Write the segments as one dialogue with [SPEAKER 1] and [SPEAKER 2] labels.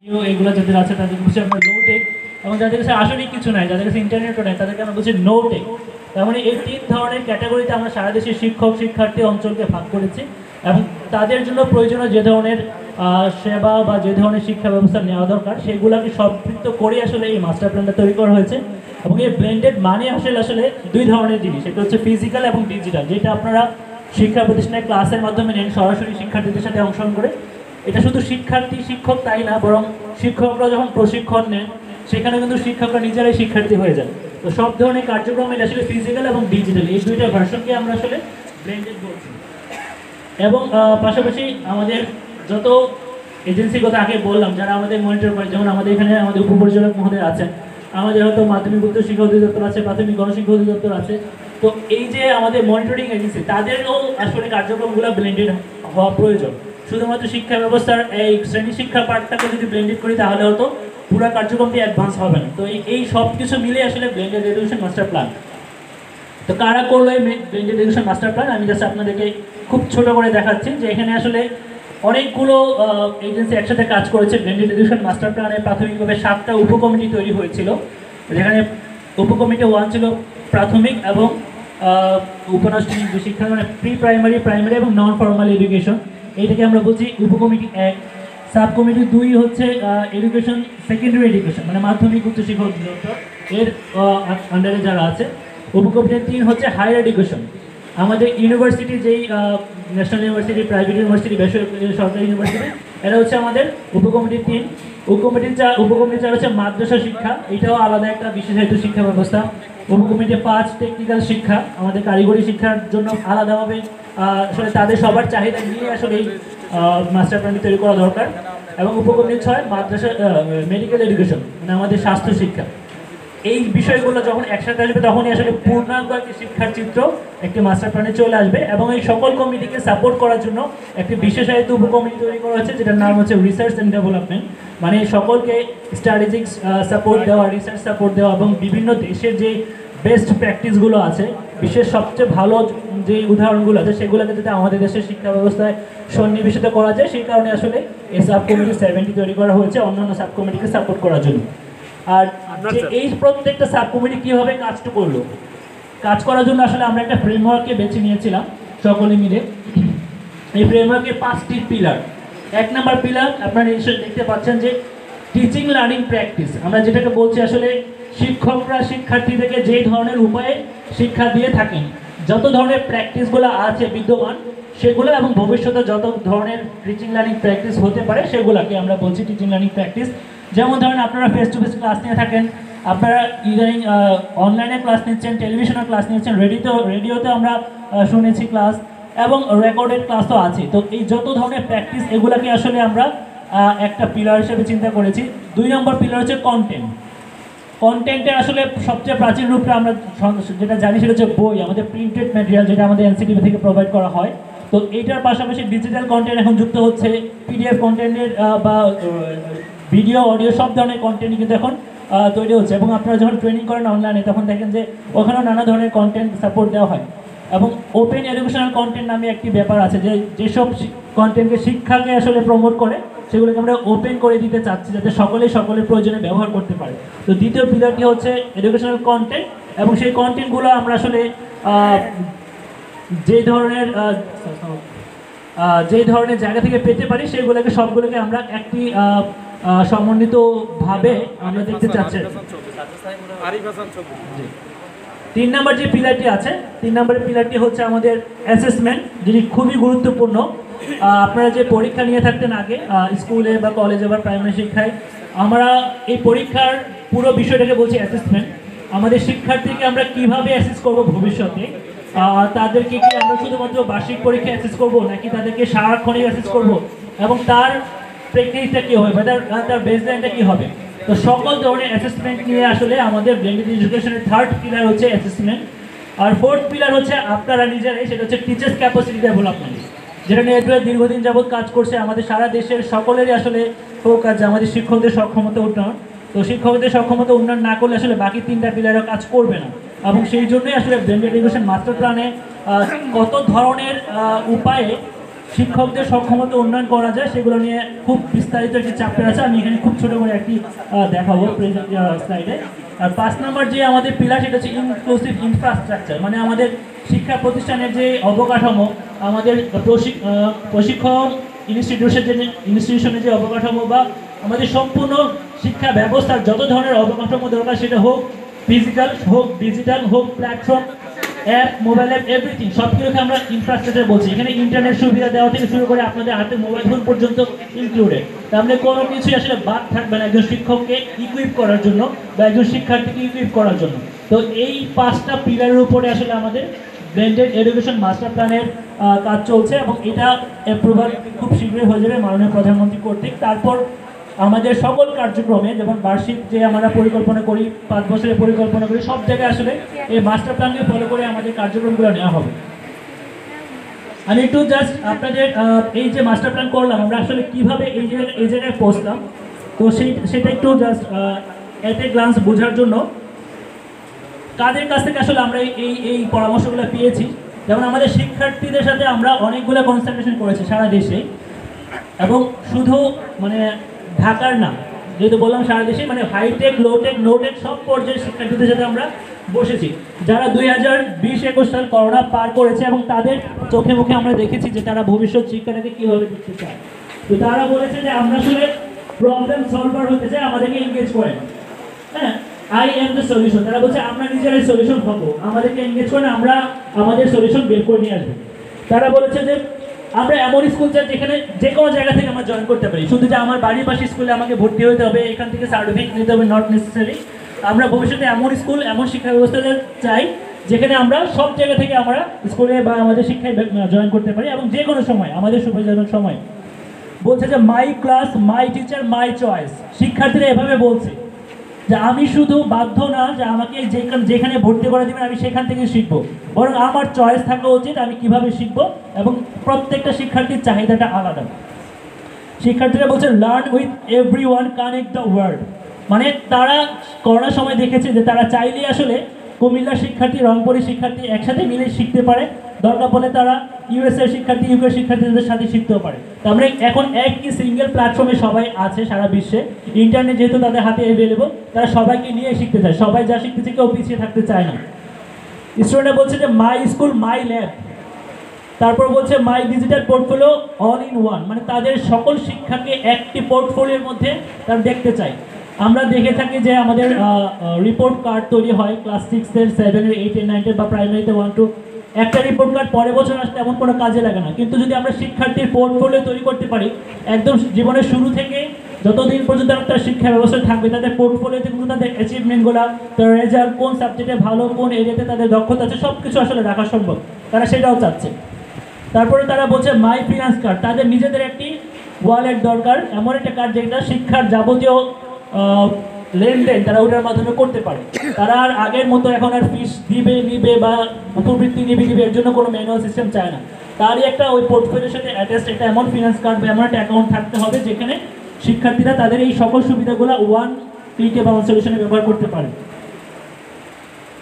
[SPEAKER 1] এগুলো যাদের আছে তাদেরকে বলছি আমরা লো টেক, এবং যাদের কাছে আসলেই কিছু নাই, যাদের কাছে ইন্টারনেটও নাই, তাদেরকে আমরা বলছি নো টেক। তার মানে এই তিন ধরনের ক্যাটাগরিতে আমরা সারা দেশের শিক্ষক শিক্ষার্থী অঞ্চলকে ভাগ করেছি, এবং তাদের জন্য প্রয়োজনীয় যে ধরনের সেবা বা যে ধরনের শিক্ষা ব্যবস্থা নেওয়া দরকার সেগুলোকে সম্পৃক্ত করে আসলে এই মাস্টার প্ল্যানটা তৈরি করা হয়েছে। এবং এই ব্লেন্ডেড মানে আসলে দুই ধরনের জিনিস, এটা হচ্ছে ফিজিক্যাল এবং ডিজিটাল, যেটা আপনারা শিক্ষা প্রতিষ্ঠানে ক্লাসের মাধ্যমে নেন সরাসরি শিক্ষার্থীদের সাথে অংশগ্রহণ করে। এটা শুধু শিক্ষার্থী শিক্ষক তাই না, বরং শিক্ষকরা যখন প্রশিক্ষণ নেন সেখানে কিন্তু শিক্ষকরা নিজেরাই শিক্ষার্থী হয়ে যান। তো সব ধরনের কার্যক্রম এটা আসলে ফিজিক্যাল এবং ডিজিটাল, এই দুইটা ভার্সনকে আমরা আসলে ব্লেন্ডেড বলছি। এবং পাশাপাশি আমাদের যত এজেন্সির কথা আগে বললাম যারা আমাদের মনিটর করে, যেমন আমাদের এখানে আমাদের উপপরিচালক মহোদয় আছেন, আমাদের হয়তো মাধ্যমিক উচ্চ শিক্ষা অধিদপ্তর আছে, প্রাথমিক গণশিক্ষা অধিদপ্তর আছে। তো এই যে আমাদের মনিটরিং এজেন্সি, তাদেরও আসলে কার্যক্রমগুলো ব্লেন্ডেড হওয়া প্রয়োজন। শুধুমাত্র শিক্ষা ব্যবস্থার এই শ্রেণী শিক্ষা পাঠটাকে যদি ব্লেন্ডেড করি তাহলে হয়তো পুরো কার্যক্রমটি অ্যাডভান্স হবে না। তো এই সব কিছু মিলে আসলে ব্লেন্ডেড এডুকেশন মাস্টার প্ল্যান। তো কারা করলো এই ব্লেন্ডেড এডুকেশন মাস্টার প্ল্যান, আমি জাস্ট আপনাদেরকে খুব ছোট করে দেখাচ্ছি যে এখানে আসলে অনেকগুলো এজেন্সি একসাথে কাজ করেছে। ব্লেন্ডেড এডুকেশন মাস্টার প্ল্যানে প্রাথমিকভাবে 7টা উপকমিটি তৈরি হয়েছিল, যেখানে উপকমিটি 1 ছিল প্রাথমিক এবং উপনাষ্টমিক যে শিক্ষা, মানে প্রি প্রাইমারি, প্রাইমারি এবং নন ফর্মাল এডুকেশন, এইটাকে আমরা বলছি উপকমিটি 1। সাব কমিটি 2 হচ্ছে এডুকেশন, সেকেন্ডারি এডুকেশন মানে মাধ্যমিক উচ্চ শিক্ষা অধিদপ্তর এর আন্ডারে যারা আছে। উপকমিটি 3 হচ্ছে হায়ার এডুকেশন, আমাদের ইউনিভার্সিটি যেই ন্যাশনাল ইউনিভার্সিটি, প্রাইভেট ইউনিভার্সিটি, সরকারি ইউনিভার্সিটি, এটা হচ্ছে আমাদের উপকমিটি 3। উপকমিটি 4 হচ্ছে মাদ্রাসা শিক্ষা, এটাও আলাদা একটা বিশেষায়িত শিক্ষা ব্যবস্থা। উপকমিটি 5 টেকনিক্যাল শিক্ষা, আমাদের কারিগরি শিক্ষার জন্য আলাদাভাবে আসলে তাদের সবার চাহিদা নিয়ে আসলে এই মাস্টার প্ল্যানটি তৈরি করা দরকার। এবং উপকমিটি 6 মাদ্রাসা মেডিকেল এডুকেশন মানে আমাদের স্বাস্থ্য শিক্ষা। এই বিষয়গুলো যখন একসাথে আসবে তখনই আসলে পূর্ণাঙ্গ একটি শিক্ষার চিত্র একটি মাস্টার প্ল্যানে চলে আসবে। এবং এই সকল কমিটিকে সাপোর্ট করার জন্য একটি বিশেষায়িত উপকমিটি তৈরি করা হয়েছে, যেটার নাম হচ্ছে রিসার্চ অ্যান্ড ডেভেলপমেন্ট, মানে সকলকে স্ট্র্যাটেজিক সাপোর্ট দেওয়া, রিসার্চ সাপোর্ট দেওয়া এবং বিভিন্ন দেশের যে বেস্ট প্র্যাকটিসগুলো আছে, বিশ্বের সবচেয়ে ভালো যে উদাহরণগুলো আছে সেগুলোকে যাতে আমাদের দেশের শিক্ষা ব্যবস্থায় সন্নিবেশিত করা যায়, সেই কারণে আসলে এই সাব কমিটি 7টি তৈরি করা হয়েছে অন্যান্য সাব কমিটিকে সাপোর্ট করার জন্য। আর এই প্রত্যেকটা সাব কমিটি কীভাবে কাজটা করলো, কাজ করার জন্য আসলে আমরা একটা ফ্রেমওয়ার্ককে বেছে নিয়েছিলাম সকলে মিলে। এই ফ্রেমওয়ার্কের 5টি পিলার। 1 নম্বর পিলার আপনারা নিশ্চয়ই দেখতে পাচ্ছেন যে টিচিং লার্নিং প্র্যাকটিস, আমরা যেটাকে বলছি আসলে শিক্ষকরা শিক্ষার্থীদেরকে যেই ধরনের উপায়ে শিক্ষা দিয়ে থাকেন, যত ধরনের প্র্যাকটিসগুলো আছে বিদ্যমান সেগুলো, এবং ভবিষ্যতে যত ধরনের টিচিং লার্নিং প্র্যাকটিস হতে পারে সেগুলোকে আমরা বলছি টিচিং লার্নিং প্র্যাকটিস। যেমন ধরেন আপনারা ফেস টু ফেস ক্লাস নিয়ে থাকেন, আপনারা ইদানিং অনলাইনে ক্লাস নিচ্ছেন, টেলিভিশনে ক্লাস নিচ্ছেন, রেডিওতে আমরা শুনেছি ক্লাস, এবং রেকর্ডেড ক্লাস তো আছে। তো এই যত ধরনের প্র্যাকটিস এগুলোকে আসলে আমরা একটা পিলার হিসেবে চিন্তা করেছি। 2 নম্বর পিলার হচ্ছে কন্টেন্ট। কন্টেন্টের আসলে সবচেয়ে প্রাচীন রূপটা আমরা যেটা জানি সেটা হচ্ছে বই, আমাদের প্রিন্টেড ম্যাটেরিয়াল যেটা আমাদের এনসিটিভি থেকে প্রোভাইড করা হয়। তো এইটার পাশাপাশি ডিজিটাল কন্টেন্ট এখন যুক্ত হচ্ছে, পিডিএফ কন্টেন্টের বা ভিডিও অডিও সব ধরনের কন্টেন্ট কিন্তু এখন তৈরি হচ্ছে। এবং আপনারা যখন ট্রেনিং করেন অনলাইনে তখন দেখেন যে ওখানেও নানা ধরনের কন্টেন্ট সাপোর্ট দেওয়া হয়। এবং ওপেন এডুকেশনাল কন্টেন্ট নামে একটি ব্যাপার আছে, যেসব কন্টেন্টকে শিক্ষাকে আসলে প্রমোট করে সেগুলোকে আমরা ওপেন করে দিতে চাচ্ছি যাতে সকলের প্রয়োজনে ব্যবহার করতে পারে। তো দ্বিতীয় পিলারটি হচ্ছে এডুকেশনাল কন্টেন্ট, এবং সেই কন্টেন্টগুলো আমরা আসলে যে ধরনের জায়গা থেকে পেতে পারি সেগুলোকে সবগুলোকে আমরা একটি সমন্বিতভাবে আমরা দেখতে চাচ্ছি। 3 নম্বর যে পিলারটি আছে, 3 নম্বরের পিলারটি হচ্ছে আমাদের অ্যাসেসমেন্ট, যেটি খুবই গুরুত্বপূর্ণ। আপনারা যে পরীক্ষা নিয়ে থাকতেন আগে স্কুলে বা কলেজে বা প্রাইমারি শিক্ষায়, আমরা এই পরীক্ষার পুরো বিষয়টাকে বলছি অ্যাসেসমেন্ট। আমাদের শিক্ষার্থীকে আমরা কিভাবে অ্যাসেস করব ভবিষ্যতে, তাদেরকে কি আমরা শুধুমাত্র বার্ষিক পরীক্ষা অ্যাসেস করব নাকি তাদেরকে সারাক্ষণিক অ্যাসেস করব, এবং তার প্র্যাকটিসটা কী হবে, তার বেসলাইনটা কী হবে। তো সকল ধরনের অ্যাসেসমেন্ট নিয়ে আসলে আমাদের ব্লেন্ডেড এডুকেশনের 3rd পিলার হচ্ছে অ্যাসেসমেন্ট। আর 4th পিলার হচ্ছে আপনারা নিজেরাই, সেটা হচ্ছে টিচার্স ক্যাপাসিটি ডেভেলপমেন্ট, যেটা নিয়ে দীর্ঘদিন যাবৎ কাজ করছে আমাদের সারা দেশের সকলেরই আসলে ফোকাস যে আমাদের শিক্ষকদের সক্ষমতা উন্নয়ন। তো শিক্ষকদের সক্ষমতা উন্নয়ন না করলে আসলে বাকি 3টা পিলারও কাজ করবে না। এবং সেই জন্যই আসলে ব্লেন্ডেড এডুকেশন মাস্টার প্ল্যানে কত ধরনের উপায়ে শিক্ষকদের সক্ষমতা উন্নয়ন করা যায় সেগুলো নিয়ে খুব বিস্তারিত একটি চ্যাপ্টার আছে। আমি এখানে খুব ছোট করে একটি দেখাবো স্লাইডে। আর 5 নম্বর যে আমাদের পিলার সেটা হচ্ছে ইনক্লুসিভ ইনফ্রাস্ট্রাকচার, মানে আমাদের শিক্ষা প্রতিষ্ঠানের যে অবকাঠামো, আমাদের প্রশিক্ষণ ইনস্টিটিউশনের যে অবকাঠামো বা আমাদের সম্পূর্ণ শিক্ষা ব্যবস্থার যত ধরনের অবকাঠামো দরকার, সেটা হোক ফিজিক্যাল, হোক ডিজিটাল, হোক platform, app, mobile app, everything, সব কিছুকে আমরা ইনফ্রাস্ট্রাকচার বলছি। এখানে ইন্টারনেট সুবিধা দেওয়া থেকে শুরু করে আপনাদের হাতে মোবাইল ফোন পর্যন্ত ইনক্লুডেড। তার মানে কোনো কিছুই আসলে বাদ থাকবে না একজন শিক্ষককে ইকুইপ করার জন্য বা একজন শিক্ষার্থীকে ইকুইপ করার জন্য। তো এই 5টা পিলারের উপরে আসলে আমাদের ব্লেন্ডেড এডুকেশন মাস্টার প্ল্যানের কাজ চলছে এবং এটা অ্যাপ্রুভাল খুব শীঘ্রই হয়ে যাবে মাননীয় প্রধানমন্ত্রী কর্তৃক। তারপর আমাদের সকল কার্যক্রমে, যেমন বার্ষিক যে আমরা পরিকল্পনা করি, 5 বছরের পরিকল্পনা করি, সব জায়গায় আসলে এই মাস্টার প্ল্যানকে ফলো করে আমাদের কার্যক্রমগুলো নেওয়া হবে। আমি একটু জাস্ট আপনাদের এই যে মাস্টার প্ল্যান করলাম, আমরা আসলে কিভাবে এই জায়গায় পৌঁছলাম, তো সেটা একটু জাস্ট এট এ গ্লান্স বোঝার জন্য কাদের কাছ থেকে আসলে আমরা এই পরামর্শগুলো পেয়েছি। যেমন আমাদের শিক্ষার্থীদের সাথে আমরা অনেকগুলো কনসালটেশন করেছি সারা দেশে, এবং শুধু মানে ঢাকার না, যেহেতু বললাম সারা দেশে, মানে হাইটেক, লোটেক, নোটেক সব পর্যায়ের শিক্ষার্থীদের সাথে আমরা বসেছি, যারা 2020-21 সাল করোনা পার করেছে এবং তাদের চোখে মুখে আমরা দেখেছি যে তারা ভবিষ্যৎ শিক্ষাটাকে কীভাবে দিতে চায়। তো তারা বলেছে যে আমরা আসলে প্রবলেম সলভার হতে চাই, আমাদেরকে এনগেজ করেন। হ্যাঁ, আই এম দ্য সলিউশন। তারা বলছে আমরা নিজেরাই সলিউশন হবো, আমাদেরকে এনগেজ করেন, আমরা আমাদের সলিউশন বের করে নিয়ে আসবো। তারা বলেছে যে আমরা এমন স্কুল চাই যেখানে যে কোনো জায়গা থেকে আমরা জয়েন করতে পারি, শুধু যে আমার বাড়ির পাশে স্কুলে আমাকে ভর্তি হতে হবে, এখান থেকে সার্টিফিকেট নিতে হবে, নট নেসেসারি। আমরা ভবিষ্যতে এমন স্কুল, এমন শিক্ষা ব্যবস্থা চাই যেখানে আমরা সব জায়গা থেকে আমরা স্কুলে বা আমাদের শিক্ষায় জয়েন করতে পারি এবং যে কোনো সময়, আমাদের সুবিধাজনক সময়। বলছে যে my class, my teacher, my choice. শিক্ষার্থীরা এভাবে বলছে যে আমি শুধু বাধ্য না যে আমাকে যেখানে ভর্তি করে দেবেন আমি সেখান থেকে শিখবো, বরং আমার চয়েস থাকা উচিত আমি কিভাবে শিখবো, এবং প্রত্যেকটা শিক্ষার্থীর চাহিদাটা আলাদা। শিক্ষার্থীরা বলছে learn with everyone, connect the world. মানে তারা করোনার সময় দেখেছে যে তারা চাইলেই আসলে কুমিল্লার শিক্ষার্থী, রংপুরের শিক্ষার্থী একসাথে মিলে শিখতে পারে, দরকার পড়লে তারা ইউএসএর শিক্ষার্থী, ইউকের শিক্ষার্থীদের সাথে শিখতেও পারে। তারপরে এখন একই সিঙ্গেল প্ল্যাটফর্মে সবাই আছে সারা বিশ্বে, ইন্টারনেট যেহেতু তাদের হাতে অ্যাভেলেবল, তারা সবাইকে নিয়ে শিখতে চায়, সবাই যা শিখতেছে কেউ পিছিয়ে থাকতে চায় না। স্টুডেন্টরা বলছে যে মাই স্কুল, মাই ল্যাব। তারপর বলছে মাই digital portfolio, all in one. মানে তাদের সকল শিক্ষাকে একটি পোর্টফোলিওর মধ্যে তারা দেখতে চায়। আমরা দেখে থাকি যে আমাদের রিপোর্ট কার্ড তৈরি হয় ক্লাস 6-এর, 7-এর, 8-এর, 9-এর বা প্রাইমারিতে 1-2, একটা রিপোর্ট কার্ড পরের বছর আসতে এমন কোনো কাজে লাগে না। কিন্তু যদি আমরা শিক্ষার্থীর পোর্টফোলিও তৈরি করতে পারি, একদম জীবনের শুরু থেকে যতদিন পর্যন্ত তার শিক্ষা ব্যবস্থা থাকবে, তাদের পোর্টফোলিওতে কিন্তু তাদের অ্যাচিভমেন্টগুলো, তার রেজাল্ট, কোন সাবজেক্টে ভালো, কোন এরিয়াতে তাদের দক্ষতা আছে, সব কিছু আসলে রাখা সম্ভব। তারা সেটাও চাচ্ছে। তারপরে তারা বলছে মাই ফিনান্স কার্ড। তাদের নিজেদের একটি ওয়ালেট দরকার, এমন একটা কার্ড যেটা শিক্ষার যাবতীয় লেনদেন তারা ওটার মাধ্যমে করতে পারে। তারা আর আগের মতো এখন আর ফিস নিবে বা উপবৃত্তি নিবে এর জন্য কোনো ম্যানুয়াল সিস্টেম চায় না। তারই একটা ওই পোর্টফোলিওর সাথে অ্যাটাচড একটা এমন ফিনান্স কার্ড বা এমন একটা অ্যাকাউন্ট থাকতে হবে যেখানে শিক্ষার্থীরা তাদের এই সকল সুবিধাগুলো ওয়ান ক্লিকে বা ওয়ান সলিউশনে ব্যবহার করতে পারে।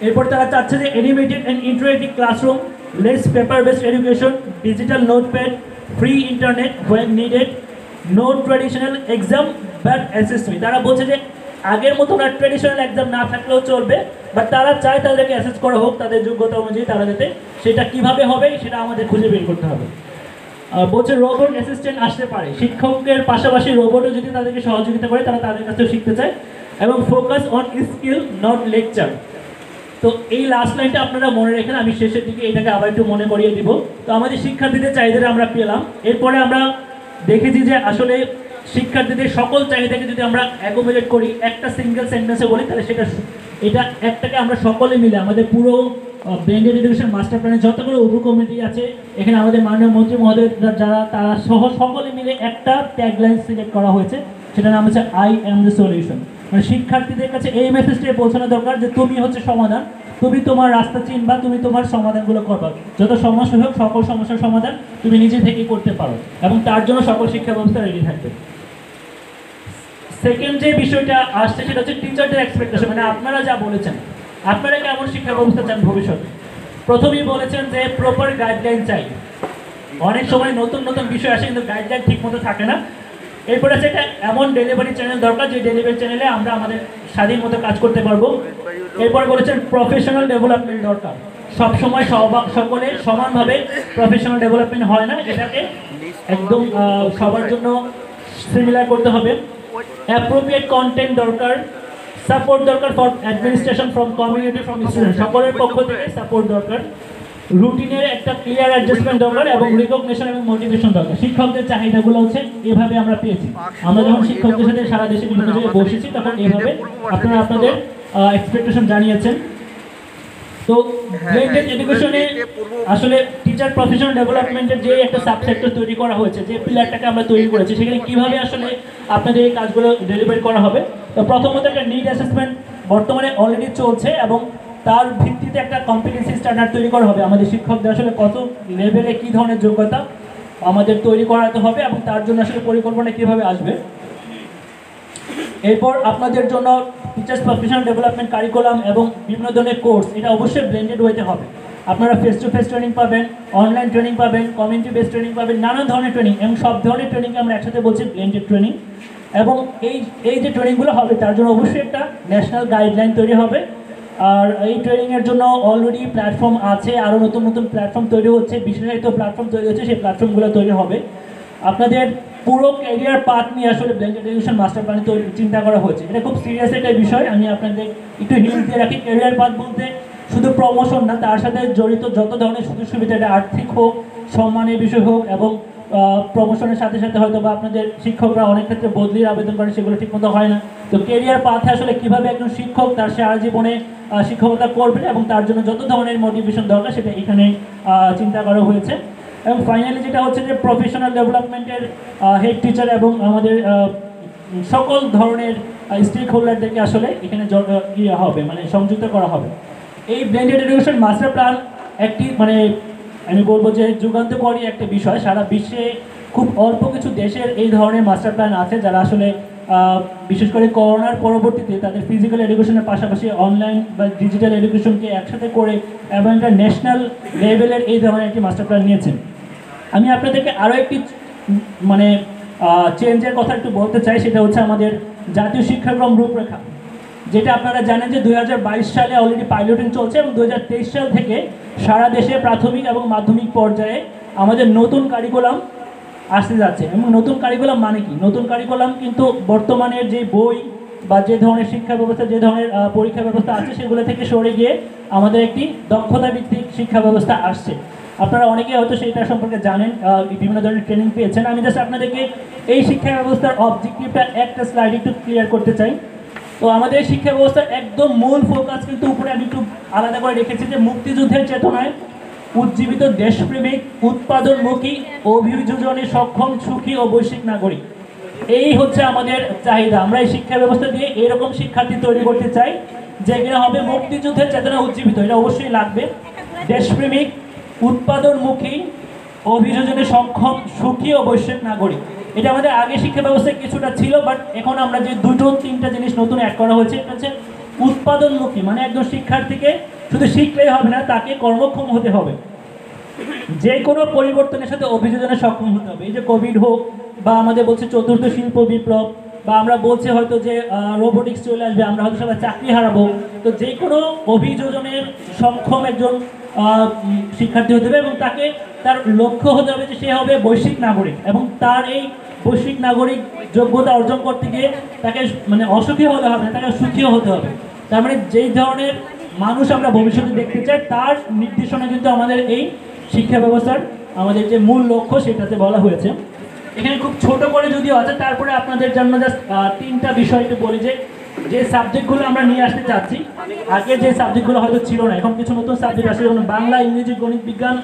[SPEAKER 1] এরপর তারা চাচ্ছে যে animated and interactive classroom, less paper based education, digital notepad, free internet when needed, no traditional exam but assessment. তারা বলছে যে আগের মতো না ট্র্যাডিশনাল এক্সাম না থাকলেও চলবে, বাট তারা চায় তাদেরকে অ্যাসেস করা হোক তাদের যোগ্যতা অনুযায়ী, তারা যাতে সেটা কীভাবে হবে সেটা আমাদের খুঁজে বের করতে হবে। বলছে রোবট অ্যাসিস্ট্যান্ট আসতে পারে, শিক্ষকের পাশাপাশি রোবটও যদি তাদেরকে সহযোগিতা করে তারা তাদের কাছেও শিখতে চায়, এবং focus on skill not lecture. তো এই লাস্ট লাইনটা আপনারা মনে রেখেন, আমি শেষের দিকে এটাকে আবার একটু মনে করিয়ে দিব। তো আমাদের শিক্ষার্থীদের চাহিদাটা আমরা পেলাম। এরপরে আমরা দেখেছি যে আসলে শিক্ষার্থীদের সকল চাহিদাকে যদি আমরা অ্যাকোমোডেট করি, একটা সিঙ্গেল সেন্টেন্সে বলি, তাহলে এটা একটাকে আমরা সকলে মিলে আমাদের পুরো ব্লেন্ডেড এডুকেশন মাস্টার প্ল্যানের যতগুলো উপকমিটি আছে, এখানে আমাদের মাননীয় মন্ত্রী মহোদয় যারা তারা সহ সকলে মিলে একটা ট্যাগলাইন সিলেক্ট করা হয়েছে, সেটার নাম হচ্ছে আই এম দ্য সলিউশন। মানে শিক্ষার্থীদের কাছে এই মেসেজটা পৌঁছানো দরকার যে তুমি হচ্ছে সমাধান, তুমি তোমার রাস্তা চিনবা, তুমি তোমার সমাধানগুলো করবা, যত সমস্যা হোক সকল সমস্যার সমাধান তুমি নিজে থেকেই করতে পারো, এবং তার জন্য সকল শিক্ষা ব্যবস্থা রেডি থাকবে। সেকেন্ড যে বিষয়টা আসছে সেটা হচ্ছে টিচারদের এক্সপেকটেশন, মানে আপনারা যা বলেছেন, আপনারা কেমন শিক্ষা ব্যবস্থা চান ভবিষ্যতে। প্রথমেই বলেছেন যে প্রপার গাইডলাইন চাই, অনেক সময় নতুন নতুন বিষয় আসে কিন্তু গাইডলাইন ঠিক মতো থাকে না। এরপরে আছে একটা এমন ডেলিভারি চ্যানেল দরকার যে ডেলিভারি চ্যানেলে আমরা আমাদের স্বাধীন মতো কাজ করতে পারবো। এরপর বলেছেন প্রফেশনাল ডেভেলপমেন্ট দরকার। সবসময় সকলে সমানভাবে প্রফেশনাল ডেভেলপমেন্ট হয় না, এটাকে একদম সবার জন্য সিমিলার করতে হবে। অ্যাপ্রোপ্রিয়েট কন্টেন্ট দরকার, সাপোর্ট দরকার for administration from community from student, সকলের পক্ষ থেকে সাপোর্ট দরকার। রুটিনের একটা ক্লিয়ার অ্যাডজাস্টমেন্ট দরকার এবং রিকগনিশন এবং মোটিভেশন দরকার। শিক্ষকদের চাহিদাগুলো হচ্ছে এভাবে আমরা পেয়েছি। আমরা যখন শিক্ষকদের সাথে সারা দেশে বিভিন্ন জায়গায় বসেছি তখন এভাবে আপনারা আপনাদের এক্সপেকটেশন জানিয়েছেন। তো ব্লেন্ডেড এডুকেশনে আসলে টিচার প্রফেশনাল ডেভেলপমেন্টের যে একটা সাবসেক্টর তৈরি করা হয়েছে, যে পিলারটাকে আমরা তৈরি করেছি, সেখানে কিভাবে আসলে আপনাদের এই কাজগুলো ডেলিভারি করা হবে। তো প্রথমত একটা নিড অ্যাসেসমেন্ট বর্তমানে অলরেডি চলছে এবং তার ভিত্তিতে একটা কম্পিটেন্সি স্ট্যান্ডার্ড তৈরি করা হবে। আমাদের শিক্ষকদের আসলে কত লেভেলে কী ধরনের যোগ্যতা আমাদের তৈরি করাতে হবে এবং তার জন্য আসলে পরিকল্পনা কীভাবে আসবে। এরপর আপনাদের জন্য টিচার্স প্রফেশনাল ডেভেলপমেন্ট কারিকুলাম এবং বিভিন্ন ধরনের কোর্স, এটা অবশ্যই ব্লেন্ডেড ওয়েতে হবে। আপনারা ফেস টু ফেস ট্রেনিং পাবেন, অনলাইন ট্রেনিং পাবেন, কমিউনিটি বেসড ট্রেনিং পাবেন, নানা ধরনের ট্রেনিং এবং সব ধরনের ট্রেনিংকে আমরা একসাথে বলছি ব্লেন্ডেড ট্রেনিং। এবং এই যে ট্রেনিংগুলো হবে তার জন্য অবশ্যই একটা ন্যাশনাল গাইডলাইন তৈরি হবে। আর এই ট্রেনিংয়ের জন্য অলরেডি প্ল্যাটফর্ম আছে, আরও নতুন নতুন প্ল্যাটফর্ম তৈরি হচ্ছে, বিশেষায়িত প্ল্যাটফর্ম তৈরি হচ্ছে, সেই প্ল্যাটফর্মগুলো তৈরি হবে। আপনাদের পুরো ক্যারিয়ার পাথ নিয়ে আসলে ব্লেন্ডেড এডুকেশন মাস্টার প্ল্যানে চিন্তা করা হয়েছে। এটা খুব সিরিয়াস একটা বিষয়, আমি আপনাদের একটু হিন্ট দিয়ে রাখি। ক্যারিয়ার পাথ বলতে শুধু প্রমোশন না, তার সাথে জড়িত যত ধরনের সুযোগ সুবিধা, এটা আর্থিক হোক, সম্মানের বিষয় হোক এবং প্রমোশনের সাথে সাথে হয়তো বা আপনাদের শিক্ষকরা অনেক ক্ষেত্রে বদলির আবেদন করেন, সেগুলো ঠিকমতো হয় না। তো ক্যারিয়ার পাথে আসলে কীভাবে একজন শিক্ষক তার সারা জীবনে শিক্ষকতা করবেন এবং তার জন্য যত ধরনের মোটিভেশন দরকার সেটা এখানে চিন্তা করা হয়েছে। এবং ফাইনালি যেটা হচ্ছে যে প্রফেশনাল ডেভেলপমেন্টের হেড টিচার এবং আমাদের সকল ধরনের স্টেক হোল্ডারদেরকে আসলে এখানে ইয়ে হবে, মানে সংযুক্ত করা হবে। এই ব্লেন্ডেড এডুকেশন মাস্টার প্ল্যান একটি মানে আমি বলবো যে যুগান্তকারী একটা বিষয়। সারা বিশ্বে খুব অল্প কিছু দেশের এই ধরনের মাস্টার প্ল্যান আছে যারা আসলে বিশেষ করে করোনার পরবর্তীতে তাদের ফিজিক্যাল এডুকেশনের পাশাপাশি অনলাইন বা ডিজিটাল এডুকেশনকে একসাথে করে এবং একটা ন্যাশনাল লেভেলের এই ধরনের একটি মাস্টার প্ল্যান নিয়েছেন। আমি আপনাদেরকে আরও একটি মানে চেঞ্জের কথা একটু বলতে চাই, সেটা হচ্ছে আমাদের জাতীয় শিক্ষাক্রম রূপরেখা, যেটা আপনারা জানেন যে 2022 সালে অলরেডি পাইলটিং চলছে এবং 2023 সাল থেকে সারা দেশে প্রাথমিক এবং মাধ্যমিক পর্যায়ে আমাদের নতুন কারিকুলাম আসতে যাচ্ছে। এবং নতুন কারিকুলাম মানে কি? নতুন কারিকুলাম কিন্তু বর্তমানের যে বই বা যে ধরনের শিক্ষা ব্যবস্থা, যে ধরনের পরীক্ষা ব্যবস্থা আছে সেগুলো থেকে সরে গিয়ে আমাদের একটি দক্ষতা ভিত্তিক শিক্ষা ব্যবস্থা আসছে। আপনারা অনেকে হয়তো সেইটা সম্পর্কে জানেন, বিভিন্ন ধরনের ট্রেনিং পেয়েছেন। আমি জাস্ট আপনাদেরকে এই শিক্ষা ব্যবস্থার অবজেক্টিভটা একটা স্লাইড একটু ক্লিয়ার করতে চাই। তো আমাদের শিক্ষা ব্যবস্থার একদম মূল ফোকাস কিন্তু উপরে আমি একটু আলাদা করে রেখেছি যে মুক্তিযুদ্ধের চেতনায় উজ্জীবিত দেশপ্রেমিক, উৎপাদনমুখী, অভিযোজনে সক্ষম, সুখী ও বৈশ্বিক নাগরিক, এই হচ্ছে আমাদের চাহিদা। আমরা এই শিক্ষা ব্যবস্থা দিয়ে এরকম শিক্ষার্থী তৈরি করতে চাই যেগুলো হবে মুক্তিযুদ্ধের চেতনা উজ্জীবিত, এটা অবশ্যই লাগবে। দেশপ্রেমিক, উৎপাদনমুখী, অভিযোজনে সক্ষম, সুখী ও বৈশ্বিক নাগরিক, এটা আমাদের আগে শিক্ষা ব্যবস্থায় কিছুটা ছিল, বাট এখন আমরা যে দুটো তিনটা জিনিস নতুন অ্যাড করা হয়েছে। এটা হচ্ছে উৎপাদনমুখী, মানে একজন শিক্ষার্থীকে শুধু শিখলেই হবে না, তাকে কর্মক্ষম হতে হবে, যে কোনো পরিবর্তনের সাথে অভিযোজনে সক্ষম হতে হবে। এই যে কোভিড হোক বা আমাদের বলছে চতুর্থ শিল্প বিপ্লব, বা আমরা বলছি হয়তো যে রোবোটিক্স চলে আসবে, আমরা হয়তো সবাই চাকরি হারাবো, তো যে কোনো অভিযোজনের সক্ষম একজন শিক্ষার্থী হতে হবে এবং তাকে তার লক্ষ্য হতে হবে যে সে হবে বৈশ্বিক নাগরিক। এবং তার এই বৈশ্বিক নাগরিক যোগ্যতা অর্জন করতে গিয়ে তাকে মানে অসুখী হতে হবে না, তাকে সুখীও হতে হবে। তার মানে যেই ধরনের মানুষ আমরা ভবিষ্যতে দেখতে চাই তার নির্দেশনা কিন্তু আমাদের এই শিক্ষা ব্যবস্থার আমাদের যে মূল লক্ষ্য সেটাতে বলা হয়েছে। এখানে খুব ছোট করে যদিও আছে, তারপরে আপনাদের জন্য জাস্ট তিনটা বিষয় একটু বলি যে সাবজেক্টগুলো আমরা নিয়ে আসতে চাচ্ছি। আগে যে সাবজেক্টগুলো হয়তো ছিল না, এখন কিছু নতুন সাবজেক্ট আসে, যেমন বাংলা, ইংরেজি, গণিত, বিজ্ঞান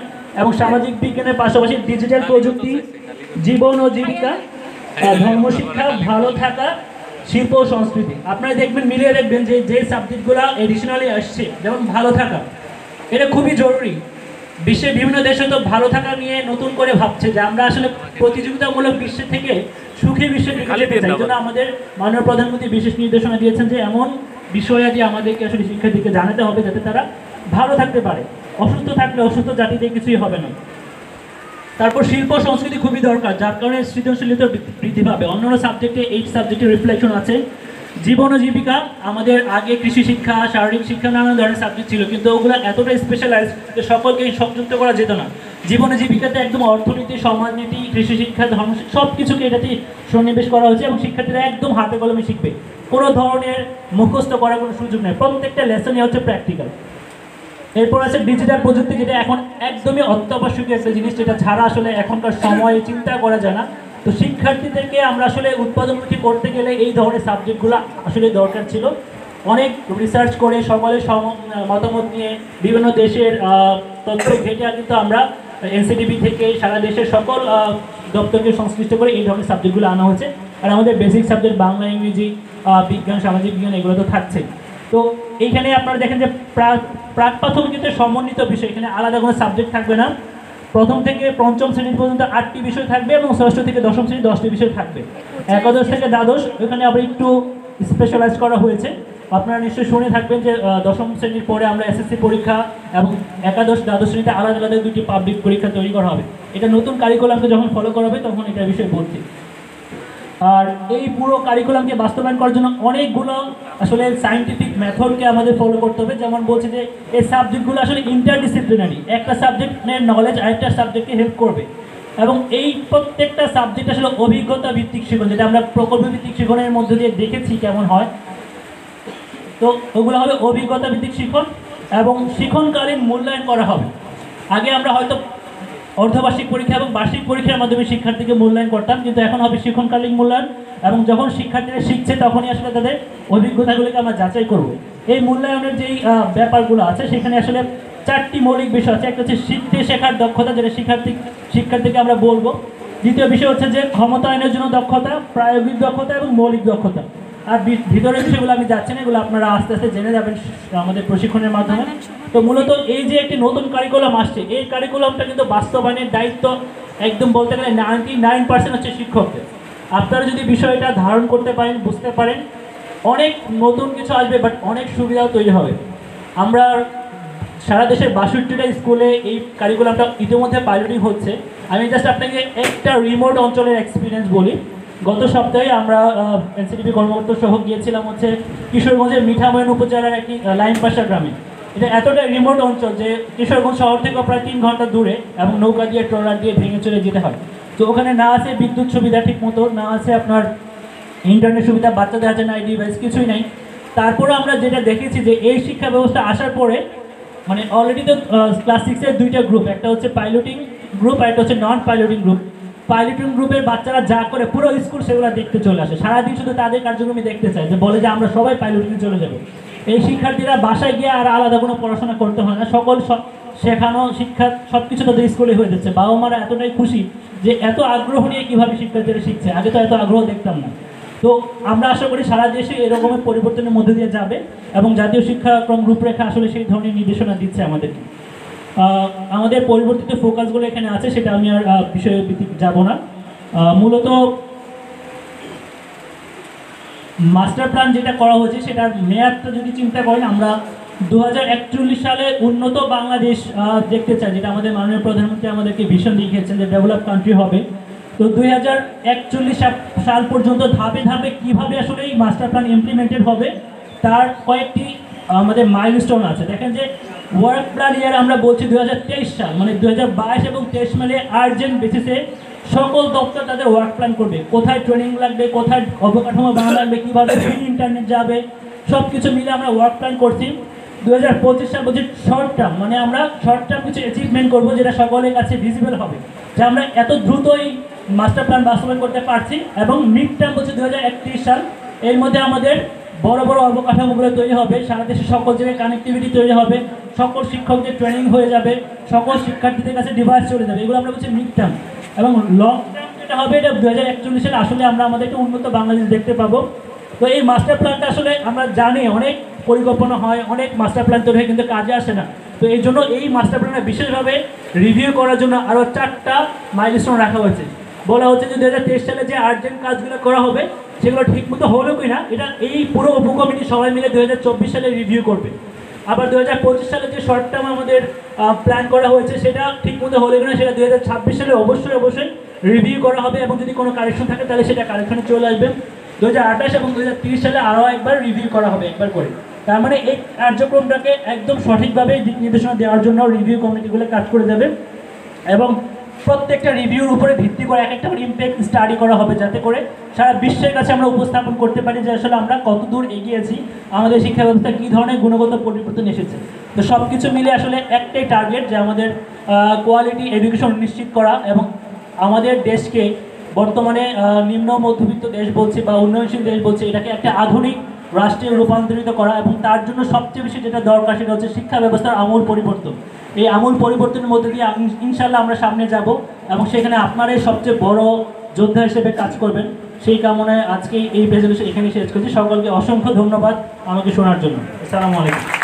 [SPEAKER 1] এবং সামাজিক বিজ্ঞানের পাশাপাশি ডিজিটাল প্রযুক্তি, জীবন ও জীবিকা, ধর্মশিক্ষা, ভালো থাকা, শিল্প ও সংস্কৃতি। আপনারা দেখবেন, মিলিয়ে দেখবেন যে সাবজেক্টগুলো এডিশনালি আসছে, যেমন ভালো থাকা, এটা খুবই জরুরি। বিশ্বের বিভিন্ন দেশে তো ভালো থাকা নিয়ে নতুন করে ভাবছে যে আমরা আসলে প্রতিযোগিতামূলক বিশ্বের থেকে সুখী বিশ্বের দিকে যেতে চাই। জন্য আমাদের মাননীয় প্রধানমন্ত্রী বিশেষ নির্দেশনা দিয়েছেন যে এমন বিষয়াদি আমাদেরকে আসলে শিক্ষার্থীকে জানাতে হবে যাতে তারা ভালো থাকতে পারে। অসুস্থ থাকলে অসুস্থ জাতিতে কিছুই হবে না। তারপর শিল্প সংস্কৃতি খুবই দরকার, যার কারণে সৃজনশীলতা বৃদ্ধি পাবে। অন্যান্য সাবজেক্টে এই সাবজেক্টের রিফ্লেকশন আছে। জীবন ও জীবিকা, আমাদের আগে কৃষি শিক্ষা, শারীরিক শিক্ষা, নানান ধরনের সাবজেক্ট ছিল, কিন্তু ওগুলো এতটা স্পেশালাইজ যে সকলকে সংযুক্ত করা যেত না। জীবন ও জীবিকাতে একদম অর্থনীতি, সমাজনীতি, কৃষি শিক্ষা, ধর্ম সব কিছুকে এটাতে সন্নিবেশ করা হয়েছে এবং শিক্ষার্থীরা একদম হাতে কলমে শিখবে। কোনো ধরনের মুখস্থ করার কোনো সুযোগ নেই, প্রত্যেকটা লেসনই হচ্ছে প্র্যাকটিক্যাল। এরপর আছে ডিজিটাল প্রযুক্তি, যেটা এখন একদমই অত্যাবশ্যকীয় একটা জিনিস, যেটা ছাড়া আসলে এখনকার সময়ে চিন্তা করা যায় না। তো শিক্ষার্থীদেরকে আমরা আসলে উৎপাদনমুখী করতে গেলে এই ধরনের সাবজেক্টগুলো আসলে দরকার ছিল। অনেক রিসার্চ করে সকলের মতামত নিয়ে বিভিন্ন দেশের তথ্য ঘেটে কিন্তু আমরা এনসিটিভি থেকে সারা দেশের সকল দপ্তরকে সংশ্লিষ্ট করে এই ধরনের সাবজেক্টগুলো আনা হয়েছে। আর আমাদের বেসিক সাবজেক্ট বাংলা, ইংরেজি, বিজ্ঞান, সামাজিক বিজ্ঞান এগুলো তো থাকছে। তো এইখানে আপনারা দেখেন যে প্রাক প্রাথমিকতে সমন্বিত বিষয়, এখানে আলাদা কোনো সাবজেক্ট থাকবে না। প্রথম থেকে পঞ্চম শ্রেণী পর্যন্ত 8টি বিষয় থাকবে এবং ষষ্ঠ থেকে দশম শ্রেণী 10টি বিষয় থাকবে। একাদশ থেকে দ্বাদশ এখানে আবার একটু স্পেশালাইজ করা হয়েছে। আপনারা নিশ্চয়ই শুনে থাকবেন যে দশম শ্রেণীর পরে আমরা এসএসসি পরীক্ষা এবং একাদশ দ্বাদশ শ্রেণীতে আলাদা আলাদা 2টি পাবলিক পরীক্ষা তৈরি করা হবে। এটা নতুন কারিকুলামকে যখন ফলো করা হবে তখন এটার বিষয়ে বলছি। আর এই পুরো কারিকুলামকে বাস্তবায়ন করার জন্য অনেকগুলো আসলে সায়েন্টিফিক মেথডকে আমাদের ফলো করতে হবে। যেমন বলছে যে এই সাবজেক্টগুলো আসলে ইন্টারডিসিপ্লিনারি, একটা সাবজেক্টের নলেজ আরেকটা সাবজেক্টকে হেল্প করবে এবং এই প্রত্যেকটা সাবজেক্ট আসলে অভিজ্ঞতা ভিত্তিক শিখন, যেটা আমরা প্রকল্প ভিত্তিক শিখনের মধ্যে দিয়ে দেখেছি কেমন হয়। তো ওগুলো হবে অভিজ্ঞতা ভিত্তিক শিখন এবং শিখনকালীন মূল্যায়ন করা হবে। আগে আমরা হয়তো অর্ধবার্ষিক পরীক্ষা এবং বার্ষিক পরীক্ষার মাধ্যমে শিক্ষার্থীকে মূল্যায়ন করতাম, কিন্তু এখন হবে শিক্ষণকালীন মূল্যায়ন এবং যখন শিক্ষার্থীরা শিখছে তখনই আসলে তাদের অভিজ্ঞতাগুলিকে আমরা যাচাই করব। এই মূল্যায়নের যেই ব্যাপারগুলো আছে সেখানে আসলে 4টি মৌলিক বিষয় আছে। একটা হচ্ছে শিখতে শেখার দক্ষতা, যেটা শিক্ষার্থীকে আমরা বলবো। দ্বিতীয় বিষয় হচ্ছে যে ক্ষমতায়নের জন্য দক্ষতা, প্রায়োগিক দক্ষতা এবং মৌলিক দক্ষতা। আর ভিতরের বিষয়গুলো আমি যাচ্ছি না, এগুলো আপনারা আস্তে আস্তে জেনে যাবেন আমাদের প্রশিক্ষণের মাধ্যমে। তো মূলত এই যে একটি নতুন কারিকুলাম আসছে, এই কারিকুলামটা কিন্তু বাস্তবায়নের দায়িত্ব একদম বলতে গেলে 99% হচ্ছে শিক্ষকদের। আপনারা যদি বিষয়টা ধারণ করতে পারেন, বুঝতে পারেন, অনেক নতুন কিছু আসবে, বাট অনেক সুবিধাও তৈরি হবে। আমরা সারা দেশের 62টা স্কুলে এই কারিকুলামটা ইতিমধ্যে পাইলটিং হচ্ছে। আমি জাস্ট আপনাকে একটা রিমোট অঞ্চলের এক্সপিরিয়েন্স বলি। গত সপ্তাহে আমরা এনসিটিভি কর্মকর্তা সহ গিয়েছিলাম হচ্ছে কিশোরগঞ্জের মিঠাময়ন উপজেলার একটি লাইনপাশা গ্রামে। এটা এতটা রিমোট অঞ্চল যে কিশোরগঞ্জ শহর থেকে প্রায় 3 ঘন্টা দূরে এবং নৌকা দিয়ে, ট্রলার দিয়ে ভেঙে চলে যেতে হয়। তো ওখানে না আছে বিদ্যুৎ সুবিধা ঠিক মতো, না আছে আপনার ইন্টারনেট সুবিধা, বাচ্চাদের হাতে নাই ডিভাইস, কিছুই নাই। তারপরে আমরা যেটা দেখেছি যে এই শিক্ষা ব্যবস্থা আসার পরে মানে অলরেডি তো ক্লাস 6-এর 2টা গ্রুপ, একটা হচ্ছে পাইলটিং গ্রুপ আর একটা হচ্ছে নন পাইলটিং গ্রুপ। পাইলটিং গ্রুপের বাচ্চারা যা করে পুরো স্কুল সেগুলো দেখতে চলে আসে, সারাদিন শুধু তাদের কার্যক্রমে দেখতে চায়, যে বলে যে আমরা সবাই পাইলটিংয়ে চলে যাবো। এই শিক্ষার্থীরা বাসায় গিয়ে আর আলাদা কোনো পড়াশোনা করতে হয় না, সকল শেখানো শিক্ষা সব কিছু তাদের স্কুলে হয়ে যাচ্ছে। বাবা মারা এতটাই খুশি যে এত আগ্রহ নিয়ে কীভাবে শিক্ষার্থীরা শিখছে, আগে তো এত আগ্রহ দেখতাম না। তো আমরা আশা করি সারা দেশে এরকমের পরিবর্তনের মধ্যে দিয়ে যাবে এবং জাতীয় শিক্ষাক্রম রূপরেখা আসলে সেই ধরনের নির্দেশনা দিচ্ছে আমাদেরকে। আমাদের পরিবর্তিত ফোকাসগুলো এখানে আছে, সেটা আমি আর বিষয়ে যাব না। মূলত মাস্টার প্ল্যান যেটা করা হয়েছে সেটার মেয়াদটা যদি চিন্তা করেন, আমরা 2041 সালে উন্নত বাংলাদেশ দেখতে চাই, যেটা আমাদের মাননীয় প্রধানমন্ত্রী আমাদেরকে ভিশন দেখিয়েছেন যে ডেভেলপ কান্ট্রি হবে। তো 2041 সাল পর্যন্ত ধাপে ধাপে কীভাবে আসলে এই মাস্টার প্ল্যান ইমপ্লিমেন্টেড হবে তার কয়েকটি আমাদের মাইলস্টোন আছে। দেখেন যে ওয়ার্ক প্ল্যান ইয়ার আমরা বলছি 2023 সাল, মানে 2022 এবং 23 সালে আর্জেন্ট বেসিসে সকল দপ্তর তাদের ওয়ার্ক প্ল্যান করবে, কোথায় ট্রেনিং লাগবে, কোথায় অবকাঠামো বানানো লাগবে, কীভাবে ফ্রি ইন্টারনেট যাবে, সব কিছু মিলে আমরা ওয়ার্ক প্ল্যান করছি। 2025 সাল বলছি শর্ট টার্ম, মানে আমরা শর্ট টার্ম কিছু অ্যাচিভমেন্ট করবো যেটা সকলের কাছে ভিজিবল হবে, যে আমরা এত দ্রুতই মাস্টার প্ল্যান বাস্তবায়ন করতে পারছি। এবং মিড টার্ম বলছে 2031 সাল, এর মধ্যে আমাদের বড় বড় অবকাঠামোগুলো তৈরি হবে, সারা দেশে সকল জায়গায় কানেক্টিভিটি তৈরি হবে, সকল শিক্ষকদের ট্রেনিং হয়ে যাবে, সকল শিক্ষার্থীদের কাছে ডিভাইস চলে যাবে, এগুলো আমরা বলছি মিড টার্ম। এবং লং টার্ম যেটা হবে এটা 2041 সালে আসলে আমরা আমাদের একটা উন্নত বাংলাদেশ দেখতে পাবো। তো এই মাস্টার প্ল্যানটা আসলে আমরা জানি অনেক পরিকল্পনা হয়, অনেক মাস্টার প্ল্যান তৈরি হয়, কিন্তু কাজে আসে না। তো এই জন্য এই মাস্টার প্ল্যানটা বিশেষভাবে রিভিউ করার জন্য আরও 4টা মাইলস্টোন রাখা হয়েছে। বলা হচ্ছে যে 2023 সালে যে আর্জেন্ট কাজগুলো করা হবে সেগুলো ঠিকমতো হলো কি না, এটা এই পুরো উপকমিটি সবাই মিলে 2024 সালে রিভিউ করবে। আবার 2025 সালে যে শর্ট টার্ম আমাদের প্ল্যান করা হয়েছে সেটা ঠিকমতো হলে কিনা সেটা 2026 সালে অবশ্যই রিভিউ করা হবে, এবং যদি কোনো কারেকশন থাকে তাহলে সেটা কারেকশনে চলে আসবে। 2028 এবং 2030 সালে আরও একবার রিভিউ করা হবে, একবার করে। তার মানে এই কার্যক্রমটাকে একদম সঠিকভাবে দিক নির্দেশনা দেওয়ার জন্য রিভিউ কমিটিগুলো কাজ করে যাবে, এবং প্রত্যেকটা রিভিউর উপরে ভিত্তি করে এক একটা ইমপ্যাক্ট স্টাডি করা হবে, যাতে করে সারা বিশ্বের কাছে আমরা উপস্থাপন করতে পারি যে আসলে আমরা কত দূর এগিয়েছি, আমাদের শিক্ষা ব্যবস্থা কী ধরনের গুণগত পরিবর্তন এসেছে। তো সব কিছু মিলে আসলে একটাই টার্গেট, যে আমাদের কোয়ালিটি এডুকেশন নিশ্চিত করা, এবং আমাদের দেশকে বর্তমানে নিম্ন মধ্যবিত্ত দেশ বলছি বা উন্নয়নশীল দেশ বলছি, এটাকে একটা আধুনিক রাষ্ট্রে রূপান্তরিত করা, এবং তার জন্য সবচেয়ে বেশি যেটা দরকার সেটা হচ্ছে শিক্ষা ব্যবস্থার আমূল পরিবর্তন। এই আমূল পরিবর্তনের মধ্যে দিয়ে ইনশাল্লাহ আমরা সামনে যাব, এবং সেখানে আপনারাই সবচেয়ে বড় যোদ্ধা হিসেবে কাজ করবেন। সেই কামনায় আজকে এই প্রেজেন্টেশন এখানে শেষ করছি। সকলকে অসংখ্য ধন্যবাদ আমাকে শোনার জন্য। আসসালামু আলাইকুম।